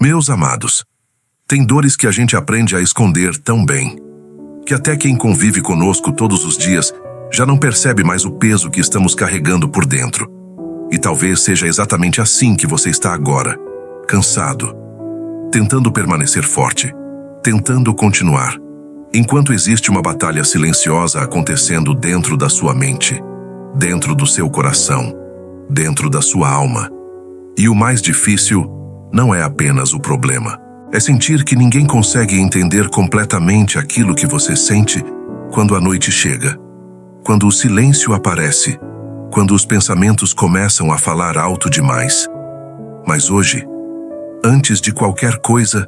Meus amados, tem dores que a gente aprende a esconder tão bem, que até quem convive conosco todos os dias já não percebe mais o peso que estamos carregando por dentro. E talvez seja exatamente assim que você está agora, cansado, tentando permanecer forte, tentando continuar, enquanto existe uma batalha silenciosa acontecendo dentro da sua mente, dentro do seu coração, dentro da sua alma. E o mais difícil não é apenas o problema. É sentir que ninguém consegue entender completamente aquilo que você sente quando a noite chega, quando o silêncio aparece, quando os pensamentos começam a falar alto demais. Mas hoje, antes de qualquer coisa,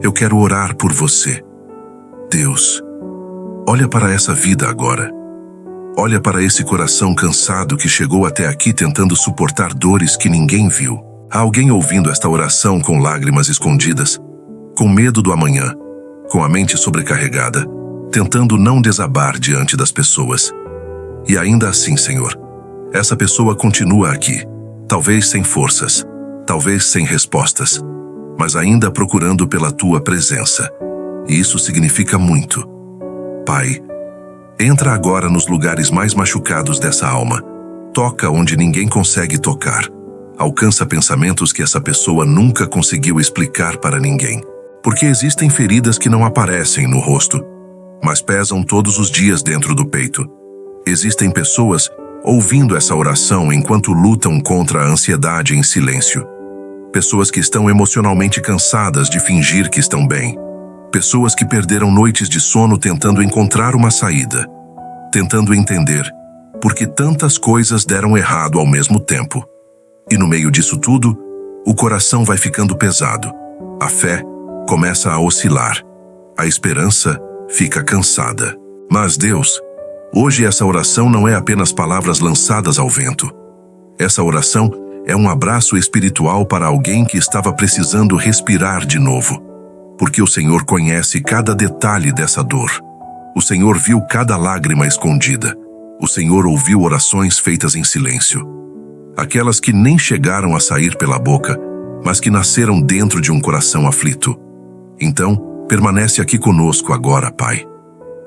eu quero orar por você. Deus, olha para essa vida agora. Olha para esse coração cansado que chegou até aqui tentando suportar dores que ninguém viu. Há alguém ouvindo esta oração com lágrimas escondidas, com medo do amanhã, com a mente sobrecarregada, tentando não desabar diante das pessoas. E ainda assim, Senhor, essa pessoa continua aqui, talvez sem forças, talvez sem respostas, mas ainda procurando pela Tua presença. E isso significa muito. Pai, entra agora nos lugares mais machucados dessa alma. Toca onde ninguém consegue tocar. Alcança pensamentos que essa pessoa nunca conseguiu explicar para ninguém. Porque existem feridas que não aparecem no rosto, mas pesam todos os dias dentro do peito. Existem pessoas ouvindo essa oração enquanto lutam contra a ansiedade em silêncio. Pessoas que estão emocionalmente cansadas de fingir que estão bem. Pessoas que perderam noites de sono tentando encontrar uma saída, tentando entender por que tantas coisas deram errado ao mesmo tempo. E no meio disso tudo, o coração vai ficando pesado. A fé começa a oscilar. A esperança fica cansada. Mas Deus, hoje essa oração não é apenas palavras lançadas ao vento. Essa oração é um abraço espiritual para alguém que estava precisando respirar de novo. Porque o Senhor conhece cada detalhe dessa dor. O Senhor viu cada lágrima escondida. O Senhor ouviu orações feitas em silêncio. Aquelas que nem chegaram a sair pela boca, mas que nasceram dentro de um coração aflito. Então, permanece aqui conosco agora, Pai.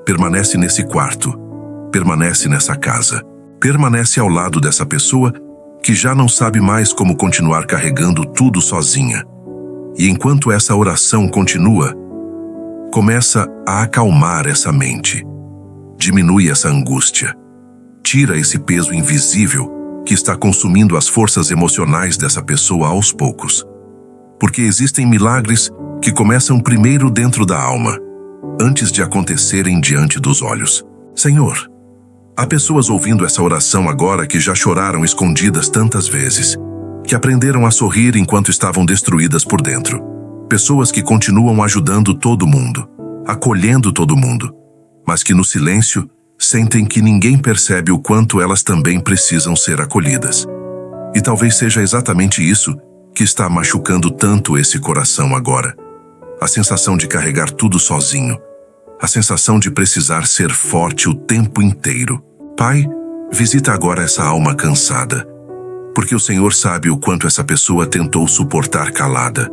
Permanece nesse quarto. Permanece nessa casa. Permanece ao lado dessa pessoa que já não sabe mais como continuar carregando tudo sozinha. E enquanto essa oração continua, começa a acalmar essa mente. Diminui essa angústia. Tira esse peso invisível que está consumindo as forças emocionais dessa pessoa aos poucos. Porque existem milagres que começam primeiro dentro da alma, antes de acontecerem diante dos olhos. Senhor, há pessoas ouvindo essa oração agora que já choraram escondidas tantas vezes, que aprenderam a sorrir enquanto estavam destruídas por dentro. Pessoas que continuam ajudando todo mundo, acolhendo todo mundo, mas que no silêncio sentem que ninguém percebe o quanto elas também precisam ser acolhidas. E talvez seja exatamente isso que está machucando tanto esse coração agora. A sensação de carregar tudo sozinho. A sensação de precisar ser forte o tempo inteiro. Pai, visita agora essa alma cansada. Porque o Senhor sabe o quanto essa pessoa tentou suportar calada.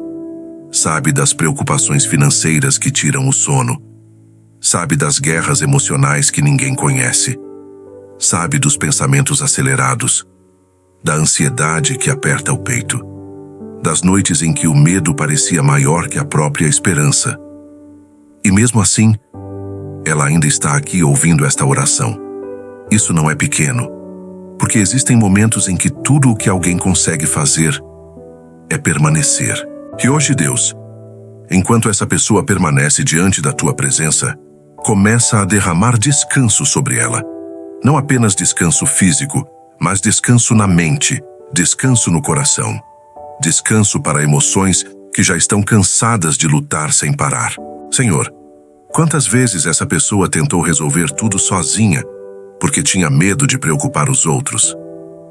Sabe das preocupações financeiras que tiram o sono. Sabe das guerras emocionais que ninguém conhece. Sabe dos pensamentos acelerados. Da ansiedade que aperta o peito. Das noites em que o medo parecia maior que a própria esperança. E mesmo assim, ela ainda está aqui ouvindo esta oração. Isso não é pequeno, porque existem momentos em que tudo o que alguém consegue fazer é permanecer. E hoje, Deus, enquanto essa pessoa permanece diante da Tua presença, começa a derramar descanso sobre ela. Não apenas descanso físico, mas descanso na mente, descanso no coração. Descanso para emoções que já estão cansadas de lutar sem parar. Senhor, quantas vezes essa pessoa tentou resolver tudo sozinha, porque tinha medo de preocupar os outros?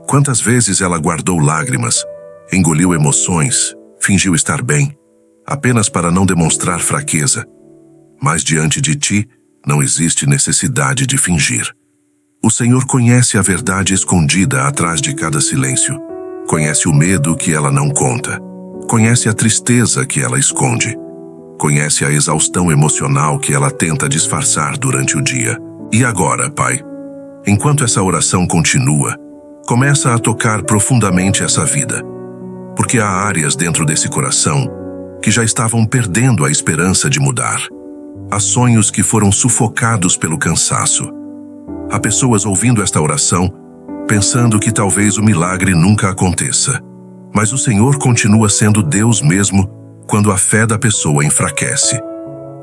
Quantas vezes ela guardou lágrimas, engoliu emoções, fingiu estar bem, apenas para não demonstrar fraqueza? Mas diante de Ti, não existe necessidade de fingir. O Senhor conhece a verdade escondida atrás de cada silêncio. Conhece o medo que ela não conta. Conhece a tristeza que ela esconde. Conhece a exaustão emocional que ela tenta disfarçar durante o dia. E agora, Pai, enquanto essa oração continua, começa a tocar profundamente essa vida. Porque há áreas dentro desse coração que já estavam perdendo a esperança de mudar. Há sonhos que foram sufocados pelo cansaço. Há pessoas ouvindo esta oração, pensando que talvez o milagre nunca aconteça. Mas o Senhor continua sendo Deus mesmo quando a fé da pessoa enfraquece.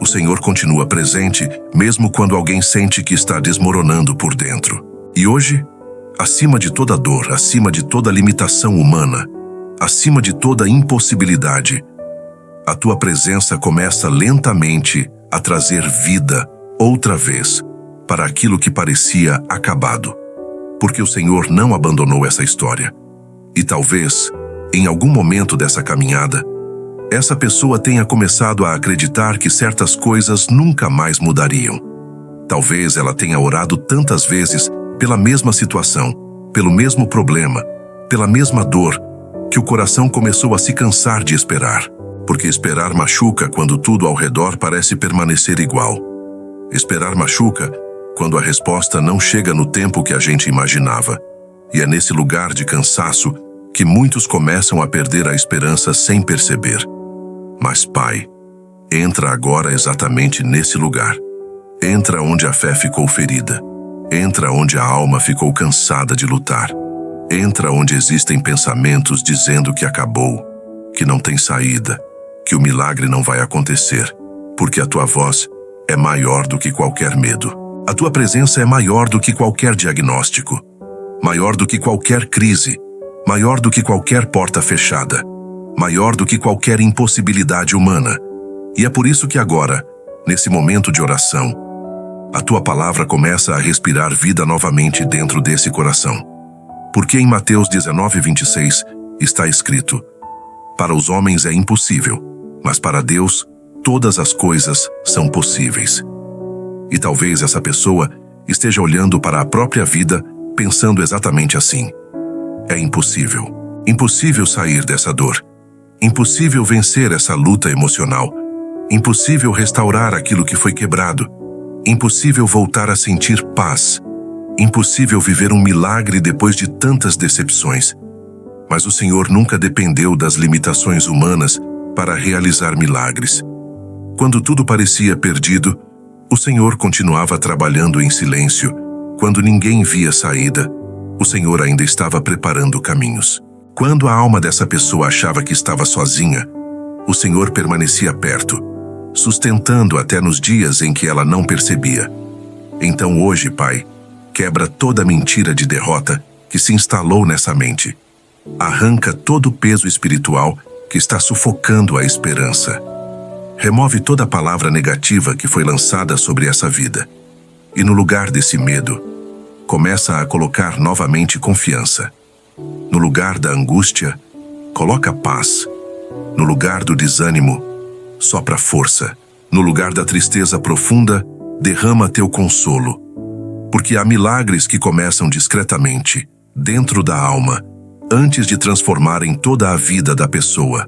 O Senhor continua presente mesmo quando alguém sente que está desmoronando por dentro. E hoje, acima de toda dor, acima de toda limitação humana, acima de toda impossibilidade, a tua presença começa lentamente a trazer vida outra vez para aquilo que parecia acabado. Porque o Senhor não abandonou essa história. E talvez, em algum momento dessa caminhada, essa pessoa tenha começado a acreditar que certas coisas nunca mais mudariam. Talvez ela tenha orado tantas vezes pela mesma situação, pelo mesmo problema, pela mesma dor, que o coração começou a se cansar de esperar. Porque esperar machuca quando tudo ao redor parece permanecer igual. Esperar machuca quando a resposta não chega no tempo que a gente imaginava. E é nesse lugar de cansaço que muitos começam a perder a esperança sem perceber. Mas, Pai, entra agora exatamente nesse lugar. Entra onde a fé ficou ferida. Entra onde a alma ficou cansada de lutar. Entra onde existem pensamentos dizendo que acabou, que não tem saída, que o milagre não vai acontecer, porque a tua voz é maior do que qualquer medo. A tua presença é maior do que qualquer diagnóstico, maior do que qualquer crise, maior do que qualquer porta fechada, maior do que qualquer impossibilidade humana. E é por isso que agora, nesse momento de oração, a tua palavra começa a respirar vida novamente dentro desse coração. Porque em Mateus 19:26 está escrito: para os homens é impossível, mas para Deus todas as coisas são possíveis. E talvez essa pessoa esteja olhando para a própria vida pensando exatamente assim. É impossível. Impossível sair dessa dor. Impossível vencer essa luta emocional. Impossível restaurar aquilo que foi quebrado. Impossível voltar a sentir paz. Impossível viver um milagre depois de tantas decepções. Mas o Senhor nunca dependeu das limitações humanas para realizar milagres. Quando tudo parecia perdido, o Senhor continuava trabalhando em silêncio. Quando ninguém via saída, o Senhor ainda estava preparando caminhos. Quando a alma dessa pessoa achava que estava sozinha, o Senhor permanecia perto, sustentando até nos dias em que ela não percebia. Então hoje, Pai, quebra toda mentira de derrota que se instalou nessa mente. Arranca todo o peso espiritual que está sufocando a esperança. Remove toda a palavra negativa que foi lançada sobre essa vida. E no lugar desse medo, começa a colocar novamente confiança. No lugar da angústia, coloca paz. No lugar do desânimo, sopra força. No lugar da tristeza profunda, derrama teu consolo. Porque há milagres que começam discretamente, dentro da alma, antes de transformarem toda a vida da pessoa.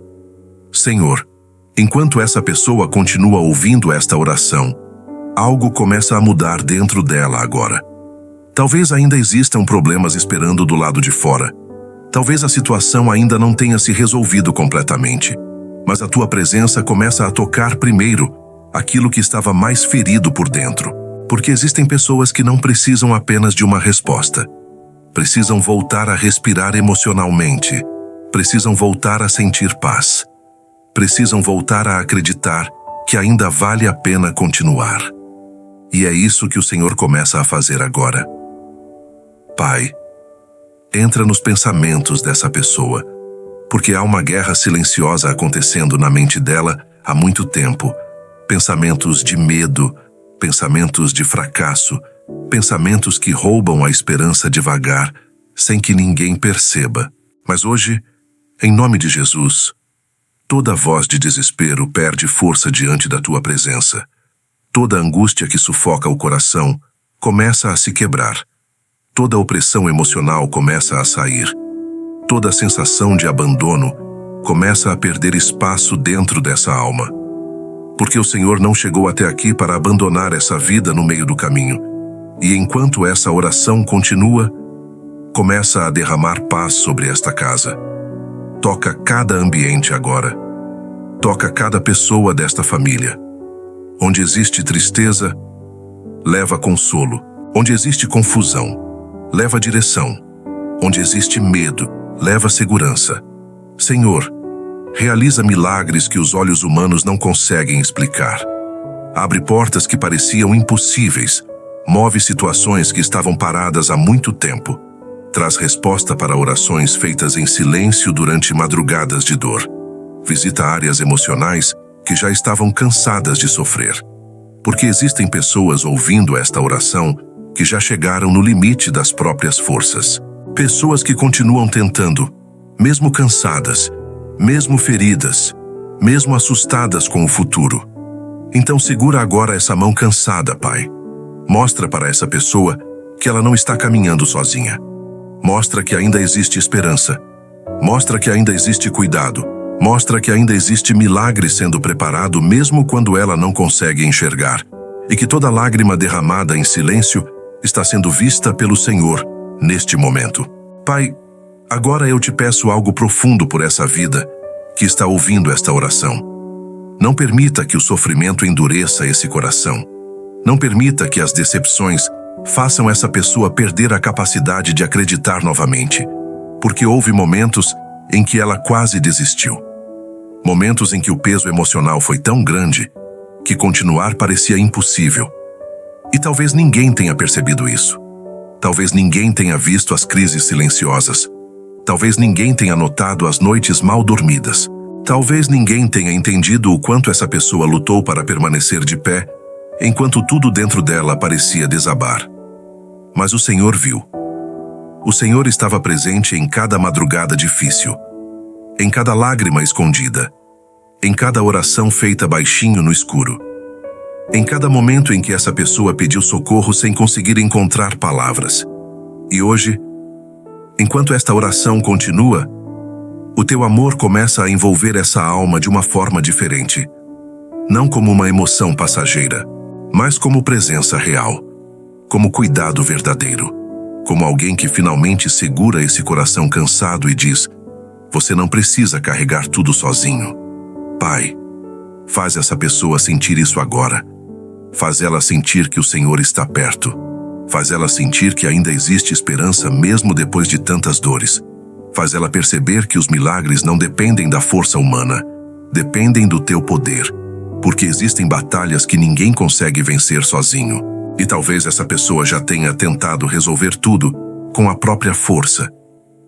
Senhor, enquanto essa pessoa continua ouvindo esta oração, algo começa a mudar dentro dela agora. Talvez ainda existam problemas esperando do lado de fora. Talvez a situação ainda não tenha se resolvido completamente. Mas a tua presença começa a tocar primeiro aquilo que estava mais ferido por dentro. Porque existem pessoas que não precisam apenas de uma resposta. Precisam voltar a respirar emocionalmente. Precisam voltar a sentir paz. Precisam voltar a acreditar que ainda vale a pena continuar. E é isso que o Senhor começa a fazer agora. Pai, entra nos pensamentos dessa pessoa, porque há uma guerra silenciosa acontecendo na mente dela há muito tempo. Pensamentos de medo, pensamentos de fracasso, pensamentos que roubam a esperança devagar, sem que ninguém perceba. Mas hoje, em nome de Jesus, toda voz de desespero perde força diante da tua presença. Toda angústia que sufoca o coração começa a se quebrar. Toda opressão emocional começa a sair. Toda sensação de abandono começa a perder espaço dentro dessa alma. Porque o Senhor não chegou até aqui para abandonar essa vida no meio do caminho. E enquanto essa oração continua, começa a derramar paz sobre esta casa. Toca cada ambiente agora. Toca cada pessoa desta família. Onde existe tristeza, leva consolo. Onde existe confusão, leva direção. Onde existe medo, leva segurança. Senhor, realiza milagres que os olhos humanos não conseguem explicar. Abre portas que pareciam impossíveis. Move situações que estavam paradas há muito tempo. Traz resposta para orações feitas em silêncio durante madrugadas de dor. Visita áreas emocionais que já estavam cansadas de sofrer. Porque existem pessoas ouvindo esta oração que já chegaram no limite das próprias forças. Pessoas que continuam tentando, mesmo cansadas, mesmo feridas, mesmo assustadas com o futuro. Então segura agora essa mão cansada, Pai. Mostra para essa pessoa que ela não está caminhando sozinha. Mostra que ainda existe esperança. Mostra que ainda existe cuidado. Mostra que ainda existe milagre sendo preparado mesmo quando ela não consegue enxergar. E que toda lágrima derramada em silêncio está sendo vista pelo Senhor neste momento. Pai, agora eu te peço algo profundo por essa vida que está ouvindo esta oração. Não permita que o sofrimento endureça esse coração. Não permita que as decepções façam essa pessoa perder a capacidade de acreditar novamente, porque houve momentos em que ela quase desistiu. Momentos em que o peso emocional foi tão grande que continuar parecia impossível. E talvez ninguém tenha percebido isso. Talvez ninguém tenha visto as crises silenciosas. Talvez ninguém tenha notado as noites mal dormidas. Talvez ninguém tenha entendido o quanto essa pessoa lutou para permanecer de pé, enquanto tudo dentro dela parecia desabar. Mas o Senhor viu. O Senhor estava presente em cada madrugada difícil, em cada lágrima escondida, em cada oração feita baixinho no escuro, em cada momento em que essa pessoa pediu socorro sem conseguir encontrar palavras. E hoje, enquanto esta oração continua, o teu amor começa a envolver essa alma de uma forma diferente, não como uma emoção passageira, mas como presença real, como cuidado verdadeiro, como alguém que finalmente segura esse coração cansado e diz: você não precisa carregar tudo sozinho. Pai, faz essa pessoa sentir isso agora. Faz ela sentir que o Senhor está perto. Faz ela sentir que ainda existe esperança mesmo depois de tantas dores. Faz ela perceber que os milagres não dependem da força humana, dependem do teu poder, porque existem batalhas que ninguém consegue vencer sozinho. E talvez essa pessoa já tenha tentado resolver tudo com a própria força,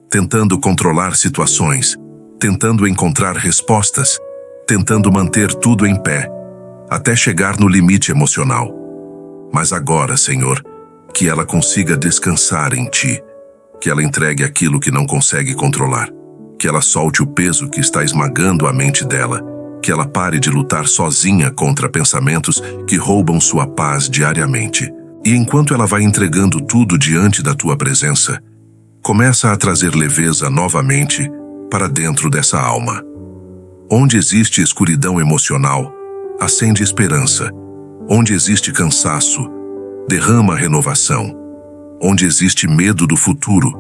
tentando controlar situações, tentando encontrar respostas, tentando manter tudo em pé, até chegar no limite emocional. Mas agora, Senhor, que ela consiga descansar em Ti, que ela entregue aquilo que não consegue controlar, que ela solte o peso que está esmagando a mente dela, que ela pare de lutar sozinha contra pensamentos que roubam sua paz diariamente. E enquanto ela vai entregando tudo diante da Tua presença, começa a trazer leveza novamente para dentro dessa alma. Onde existe escuridão emocional, acende esperança. Onde existe cansaço, derrama renovação. Onde existe medo do futuro,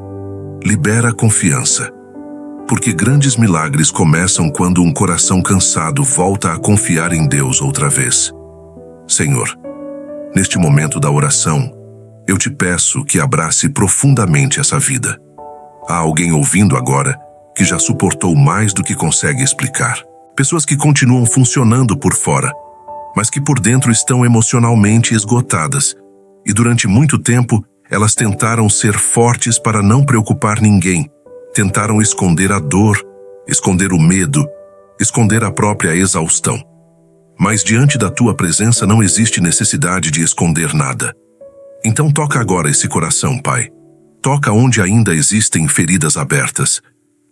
libera confiança. Porque grandes milagres começam quando um coração cansado volta a confiar em Deus outra vez. Senhor, neste momento da oração, eu te peço que abrace profundamente essa vida. Há alguém ouvindo agora que já suportou mais do que consegue explicar. Pessoas que continuam funcionando por fora, mas que por dentro estão emocionalmente esgotadas. E durante muito tempo, elas tentaram ser fortes para não preocupar ninguém. Tentaram esconder a dor, esconder o medo, esconder a própria exaustão. Mas diante da Tua presença não existe necessidade de esconder nada. Então toca agora esse coração, Pai. Toca onde ainda existem feridas abertas.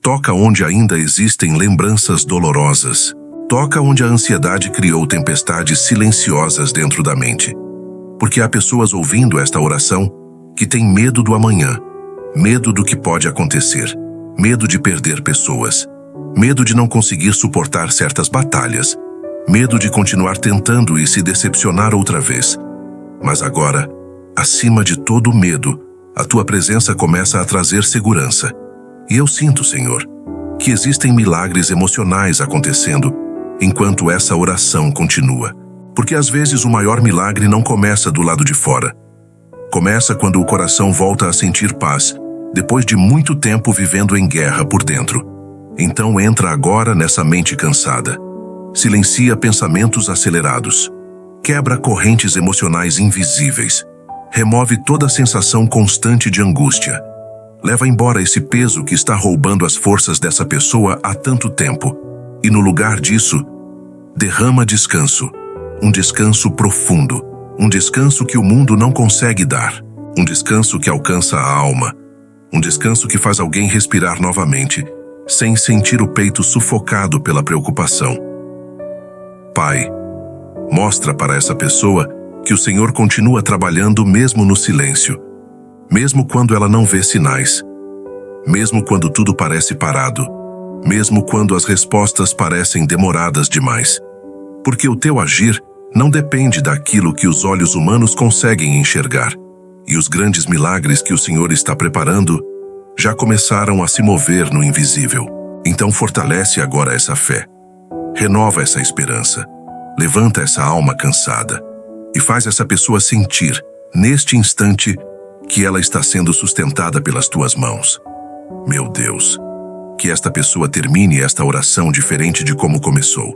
Toca onde ainda existem lembranças dolorosas. Toca onde a ansiedade criou tempestades silenciosas dentro da mente. Porque há pessoas ouvindo esta oração que têm medo do amanhã, medo do que pode acontecer, medo de perder pessoas, medo de não conseguir suportar certas batalhas, medo de continuar tentando e se decepcionar outra vez. Mas agora, acima de todo medo, a tua presença começa a trazer segurança. E eu sinto, Senhor, que existem milagres emocionais acontecendo enquanto essa oração continua. Porque às vezes o maior milagre não começa do lado de fora. Começa quando o coração volta a sentir paz, depois de muito tempo vivendo em guerra por dentro. Então entra agora nessa mente cansada. Silencia pensamentos acelerados. Quebra correntes emocionais invisíveis. Remove toda a sensação constante de angústia. Leva embora esse peso que está roubando as forças dessa pessoa há tanto tempo. E no lugar disso, derrama descanso. Um descanso profundo. Um descanso que o mundo não consegue dar. Um descanso que alcança a alma. Um descanso que faz alguém respirar novamente, sem sentir o peito sufocado pela preocupação. Pai, mostra para essa pessoa que o Senhor continua trabalhando mesmo no silêncio, mesmo quando ela não vê sinais, mesmo quando tudo parece parado, mesmo quando as respostas parecem demoradas demais. Porque o teu agir não depende daquilo que os olhos humanos conseguem enxergar, e os grandes milagres que o Senhor está preparando já começaram a se mover no invisível. Então fortalece agora essa fé, renova essa esperança, levanta essa alma cansada e faz essa pessoa sentir, neste instante, que ela está sendo sustentada pelas tuas mãos. Meu Deus, que esta pessoa termine esta oração diferente de como começou.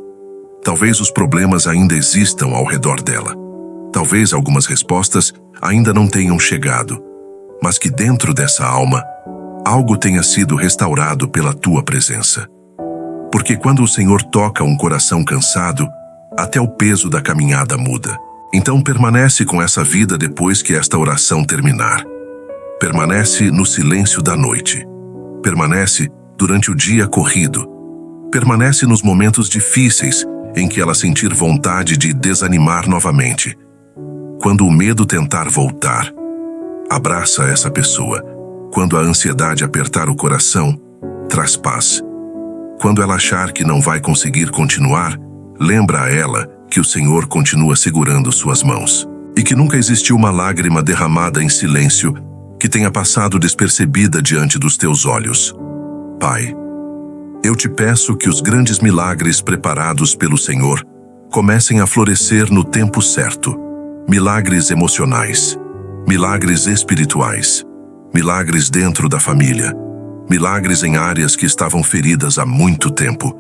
Talvez os problemas ainda existam ao redor dela. Talvez algumas respostas ainda não tenham chegado, mas que dentro dessa alma, algo tenha sido restaurado pela tua presença. Porque quando o Senhor toca um coração cansado, até o peso da caminhada muda. Então permanece com essa vida depois que esta oração terminar. Permanece no silêncio da noite. Permanece durante o dia corrido. Permanece nos momentos difíceis em que ela sentir vontade de desanimar novamente. Quando o medo tentar voltar, abraça essa pessoa. Quando a ansiedade apertar o coração, traz paz. Quando ela achar que não vai conseguir continuar, lembra a ela que o Senhor continua segurando suas mãos. E que nunca existiu uma lágrima derramada em silêncio que tenha passado despercebida diante dos teus olhos. Pai, eu te peço que os grandes milagres preparados pelo Senhor comecem a florescer no tempo certo. Milagres emocionais, milagres espirituais, milagres dentro da família, milagres em áreas que estavam feridas há muito tempo.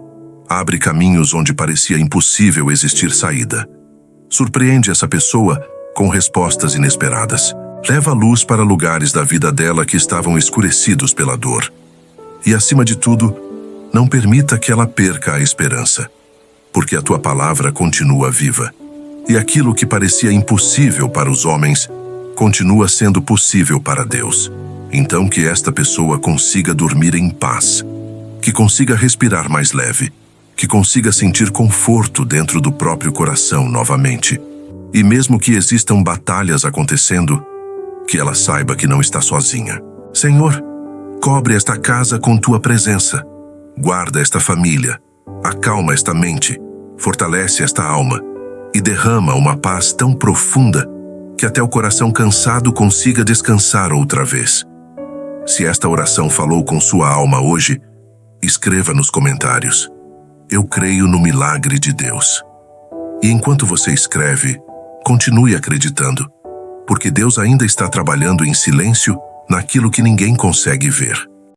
Abre caminhos onde parecia impossível existir saída. Surpreende essa pessoa com respostas inesperadas. Leva a luz para lugares da vida dela que estavam escurecidos pela dor. E, acima de tudo, não permita que ela perca a esperança, porque a tua palavra continua viva. E aquilo que parecia impossível para os homens continua sendo possível para Deus. Então que esta pessoa consiga dormir em paz, que consiga respirar mais leve, que consiga sentir conforto dentro do próprio coração novamente. E mesmo que existam batalhas acontecendo, que ela saiba que não está sozinha. Senhor, cobre esta casa com tua presença. Guarda esta família, acalma esta mente, fortalece esta alma e derrama uma paz tão profunda que até o coração cansado consiga descansar outra vez. Se esta oração falou com sua alma hoje, escreva nos comentários: eu creio no milagre de Deus. E enquanto você escreve, continue acreditando, porque Deus ainda está trabalhando em silêncio naquilo que ninguém consegue ver.